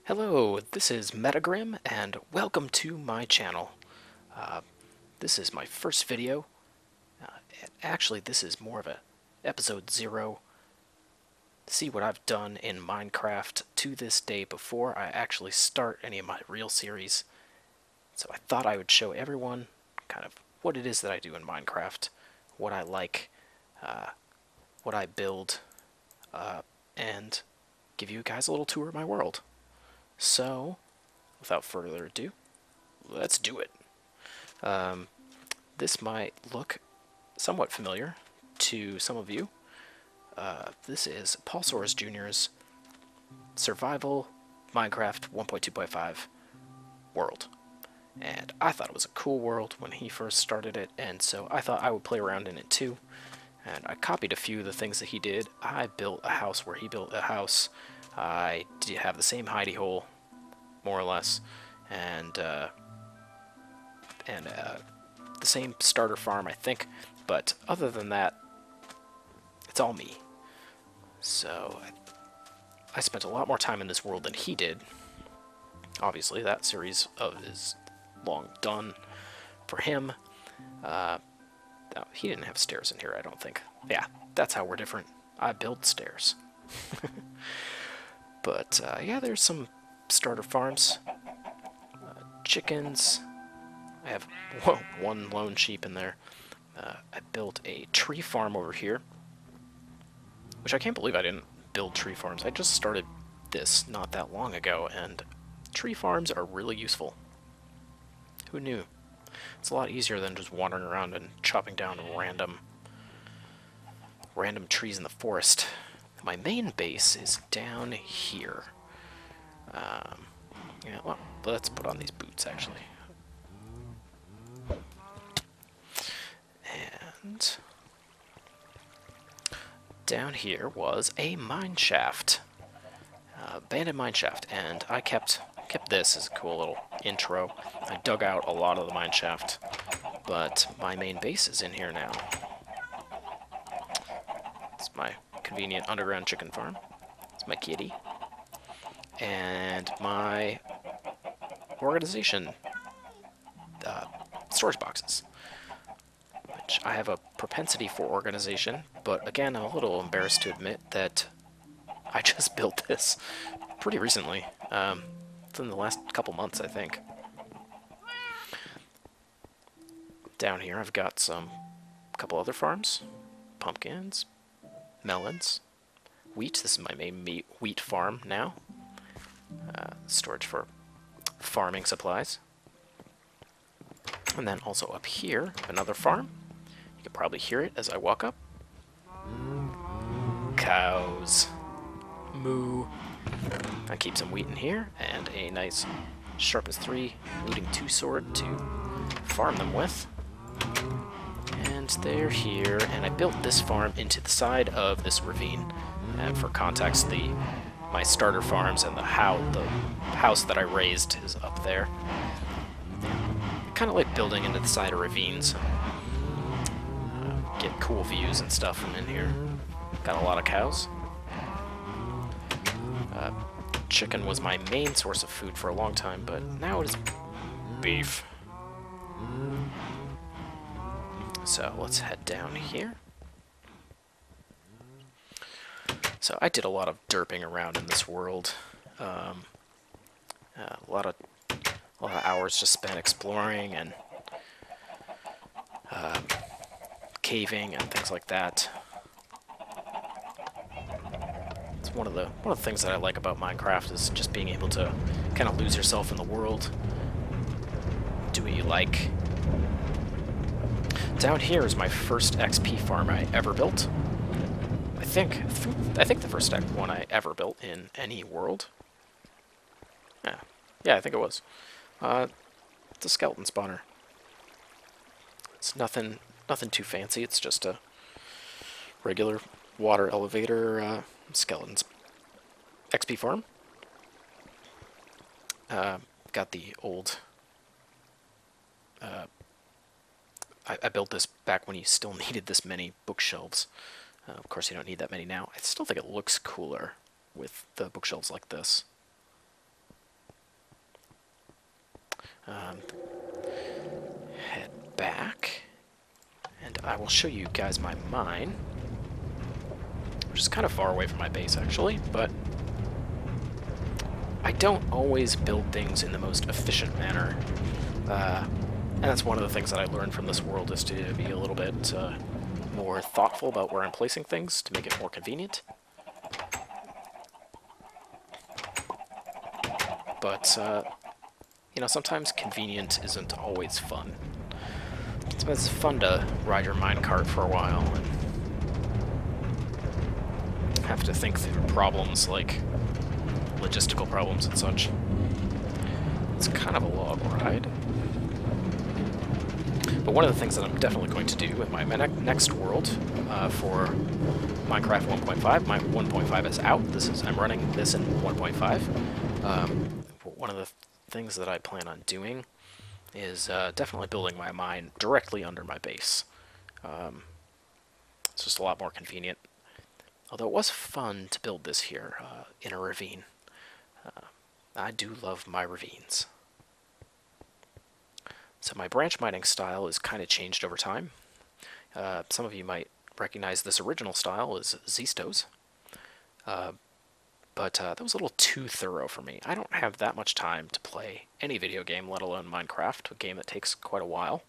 Hello, this is Metagrim, and welcome to my channel. This is my first video. Actually, this is more of a episode 0. See what I've done in Minecraft to this day before I actually start any of my real series. So I thought I would show everyone kind of what it is that I do in Minecraft, what I like, what I build, and give you guys a little tour of my world. So, without further ado, let's do it. This might look somewhat familiar to some of you. This is paulsoaresjr's Survival Minecraft 1.2.5 world. And I thought it was a cool world when he first started it, and so I thought I would play around in it too. And I copied a few of the things that he did. I built a house where he built a house. I did have the same hidey hole, more or less, and the same starter farm, I think. But other than that, it's all me. So I spent a lot more time in this world than he did. Obviously, that series is long done for him. He didn't have stairs in here, I don't think. Yeah, that's how we're different. I build stairs. But yeah, there's some starter farms. Chickens. I have one lone sheep in there. I built a tree farm over here, which I can't believe I didn't build tree farms. I just started this not that long ago, and tree farms are really useful. Who knew? It's a lot easier than just wandering around and chopping down random trees in the forest. My main base is down here. Yeah, well, let's put on these boots, actually. And down here was a mine shaft. Abandoned mine shaft, and I kept this as a cool little intro. I dug out a lot of the mine shaft, but my main base is in here now. It's my convenient underground chicken farm. It's my kitty. And my organization storage boxes, which I have a propensity for organization, but again, I'm a little embarrassed to admit that I just built this pretty recently, within the last couple months, I think. Down here I've got a couple other farms, pumpkins, melons, wheat. This is my main wheat farm now. Storage for farming supplies. And then also up here, another farm. You can probably hear it as I walk up. Cows. Moo. I keep some wheat in here, and a nice sharpness 3 looting 2 sword to farm them with. And they're here, and I built this farm into the side of this ravine. And for context, my starter farms and the house that I raised is up there. I kind of like building into the side of ravines. Get cool views and stuff from in here. Got a lot of cows. Chicken was my main source of food for a long time, but now it is beef. So let's head down here. So I did a lot of derping around in this world. A lot of hours just spent exploring and caving and things like that. It's one of the things that I like about Minecraft is just being able to kind of lose yourself in the world. Do what you like. Down here is my first XP farm I ever built. I think the first one I ever built in any world. Yeah, I think it was. It's a skeleton spawner. It's nothing too fancy. It's just a regular water elevator skeletons XP farm. Got the old. I built this back when you still needed this many bookshelves. Of course, you don't need that many now. I still think it looks cooler with the bookshelves like this. Um, head back, and I will show you guys my mine, which is kind of far away from my base, actually, but I don't always build things in the most efficient manner. And that's one of the things that I learned from this world, is to be a little bit more thoughtful about where I'm placing things to make it more convenient. But, you know, sometimes convenient isn't always fun. It's fun to ride your minecart for a while and have to think through problems like logistical problems and such. It's kind of a long ride. But one of the things that I'm definitely going to do in my next world for Minecraft 1.5, my 1.5 is out. I'm running this in 1.5. One of the things that I plan on doing is definitely building my mine directly under my base. It's just a lot more convenient. Although it was fun to build this here in a ravine. I do love my ravines. So my branch mining style is kind of changed over time. Some of you might recognize this original style as Zistos. But that was a little too thorough for me. I don't have that much time to play any video game, let alone Minecraft, a game that takes quite a while.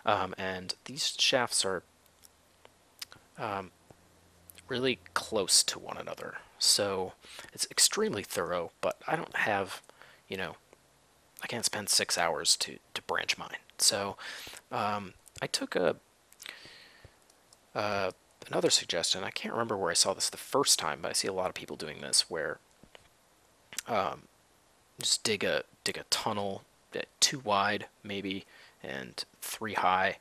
And these shafts are really close to one another. So it's extremely thorough, but I don't have, you know, I can't spend 6 hours to branch mine. So I took another suggestion. I can't remember where I saw this the first time, but I see a lot of people doing this, where just dig a tunnel 2 wide maybe and 3 high,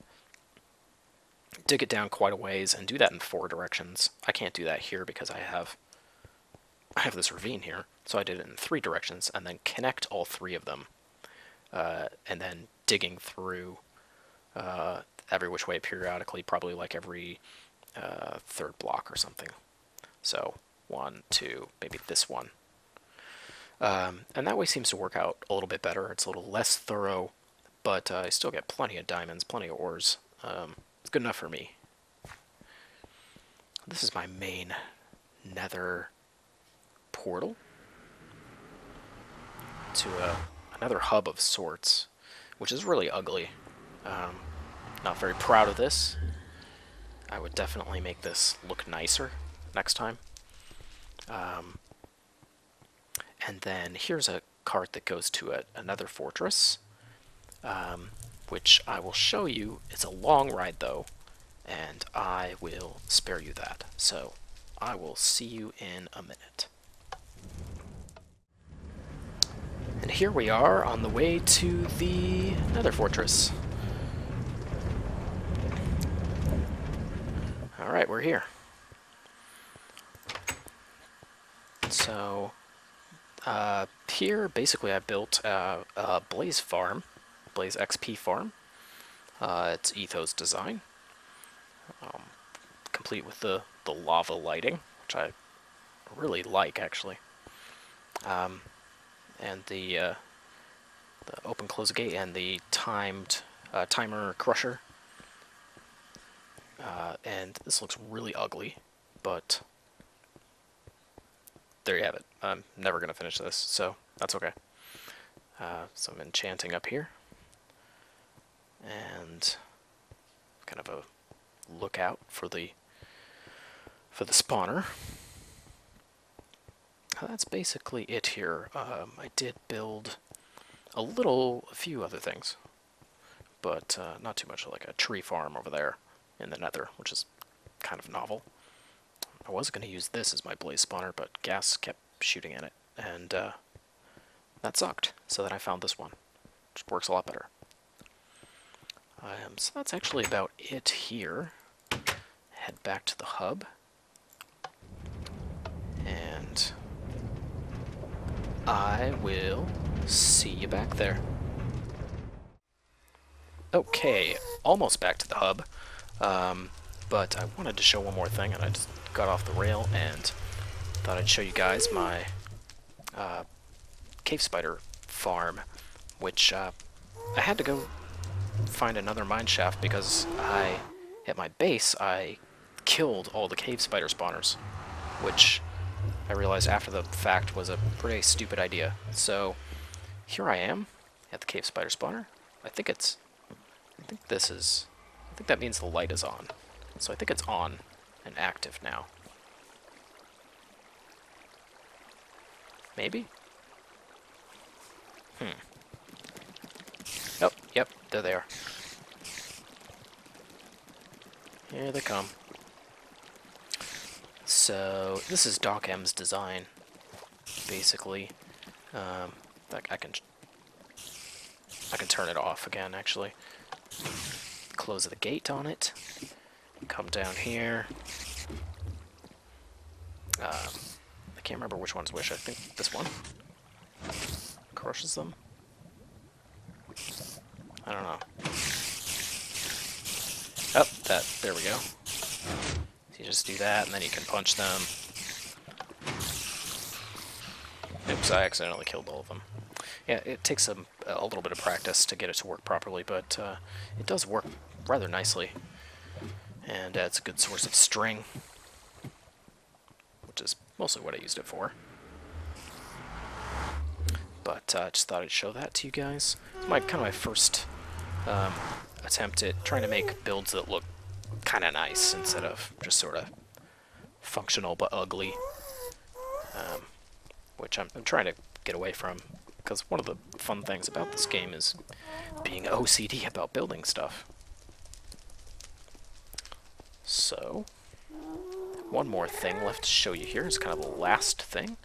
dig it down quite a ways, and do that in 4 directions. I can't do that here because I have this ravine here, so I did it in 3 directions and then connect all 3 of them, and then digging through every which way periodically, probably like every 3rd block or something. So 1, 2, maybe this one. And that way seems to work out a little bit better. It's a little less thorough, but I still get plenty of diamonds, plenty of ores. It's good enough for me. This is my main nether portal to another hub of sorts, which is really ugly. Not very proud of this. I would definitely make this look nicer next time. And then here's a cart that goes to another fortress, which I will show you. It's a long ride though, and I will spare you that. So I will see you in a minute. And here we are on the way to the nether fortress. Alright, we're here. So, here, basically I built a Blaze farm, Blaze XP farm. It's Ethos design, complete with the lava lighting, which I really like, actually. And the open close gate and the timer crusher. And this looks really ugly, but there you have it. I'm never going to finish this, so that's okay. So I'm enchanting up here, and kind of a lookout for the spawner. That's basically it here. I did build a few other things, but not too much, like a tree farm over there in the nether, which is kind of novel. I was going to use this as my blaze spawner, but gas kept shooting at it, and that sucked, so then I found this one, which works a lot better. So that's actually about it here. Head back to the hub, and I will see you back there. Okay, almost back to the hub, but I wanted to show one more thing, and I just got off the rail and thought I'd show you guys my cave spider farm, which I had to go find another mine shaft because at my base, I killed all the cave spider spawners, which I realized after the fact was a pretty stupid idea. So here I am at the cave spider spawner. I think that means the light is on. So I think it's on and active now. Maybe? Oh, yep, there they are. Here they come. So this is Doc M's design, basically. I can turn it off again, actually. Close the gate on it. Come down here. I can't remember which one's which. I think this one crushes them. I don't know. Oh, there we go. So you just do that, and then you can punch them. Oops, I accidentally killed all of them. Yeah, it takes a little bit of practice to get it to work properly, but it does work rather nicely. And it's a good source of string, which is mostly what I used it for. But I just thought I'd show that to you guys. It's kind of my first attempt at trying to make builds that look kind of nice instead of just sort of functional but ugly, which I'm trying to get away from, because one of the fun things about this game is being OCD about building stuff. So, one more thing left to show you here is kind of the last thing.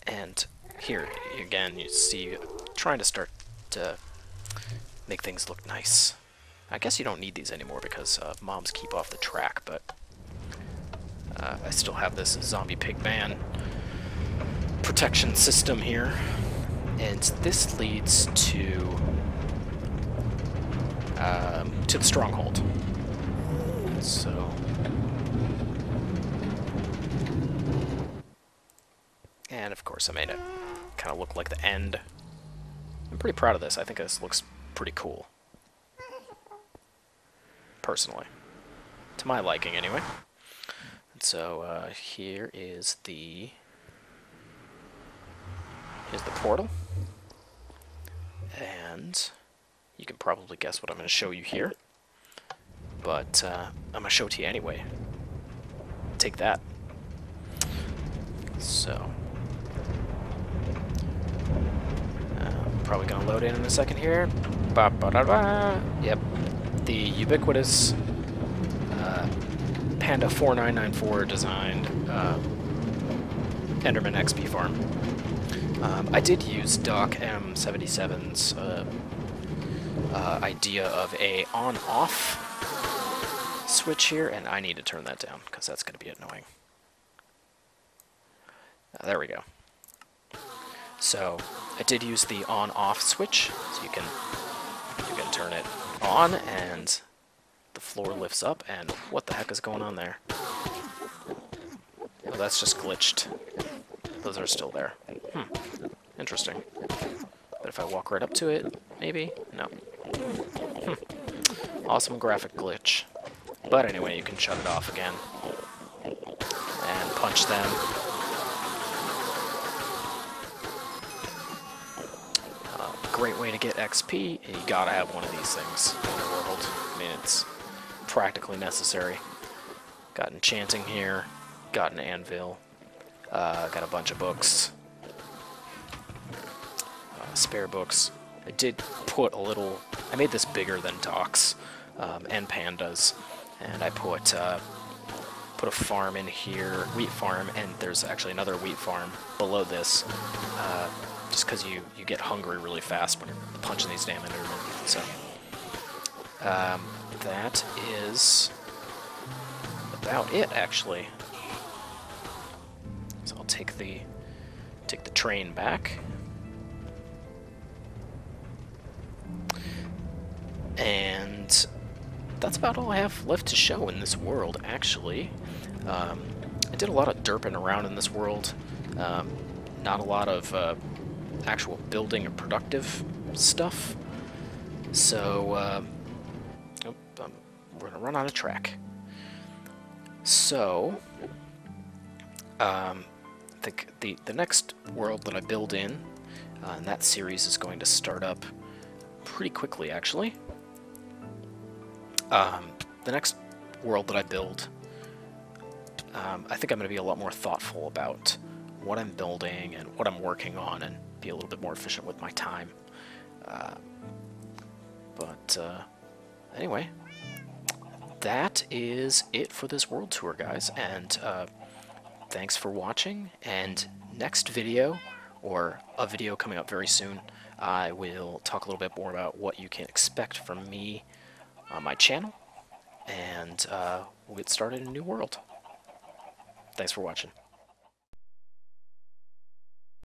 And here, again, you see trying to start to make things look nice. I guess you don't need these anymore because mobs keep off the track, but I still have this zombie pig man protection system here. And this leads to the stronghold. So, and of course I made it kind of look like the end. I'm pretty proud of this. I think this looks pretty cool, personally, to my liking anyway. And so here's the portal, and you can probably guess what I'm going to show you here, but I'm going to show it to you anyway. Take that. So, probably going to load in a second here. Ba-ba-da-ba. Yep, the ubiquitous Panda 4994 designed Enderman XP farm. I did use Doc M77's idea of a on-off switch here, and I need to turn that down because that's going to be annoying. There we go. So I did use the on-off switch, so you can turn it on and the floor lifts up, and what the heck is going on there? Oh, that's just glitched. Those are still there. Interesting. But if I walk right up to it, maybe? No. Awesome graphic glitch. But anyway, you can shut it off again. And punch them. Great way to get XP, and you gotta have one of these things in the world. I mean, it's practically necessary. Got enchanting here, got an anvil, got a bunch of books, spare books. I did put a little, I made this bigger than Doc's and Panda's, and I put a farm in here, wheat farm, and there's actually another wheat farm below this, just because you get hungry really fast when you're punching these damn Endermen. So that is about it, actually. So I'll take the train back, and that's about all I have left to show in this world, actually. I did a lot of derping around in this world. Not a lot of actual building or productive stuff. So, we're gonna run out of track. So, I think the next world that I build in that series is going to start up pretty quickly, actually. The next world that I build, I think I'm going to be a lot more thoughtful about what I'm building and what I'm working on, and be a little bit more efficient with my time. But anyway, that is it for this world tour, guys, and thanks for watching. And next video, or a video coming up very soon, I will talk a little bit more about what you can expect from me on my channel, and we'll get started in a new world. Thanks for watching.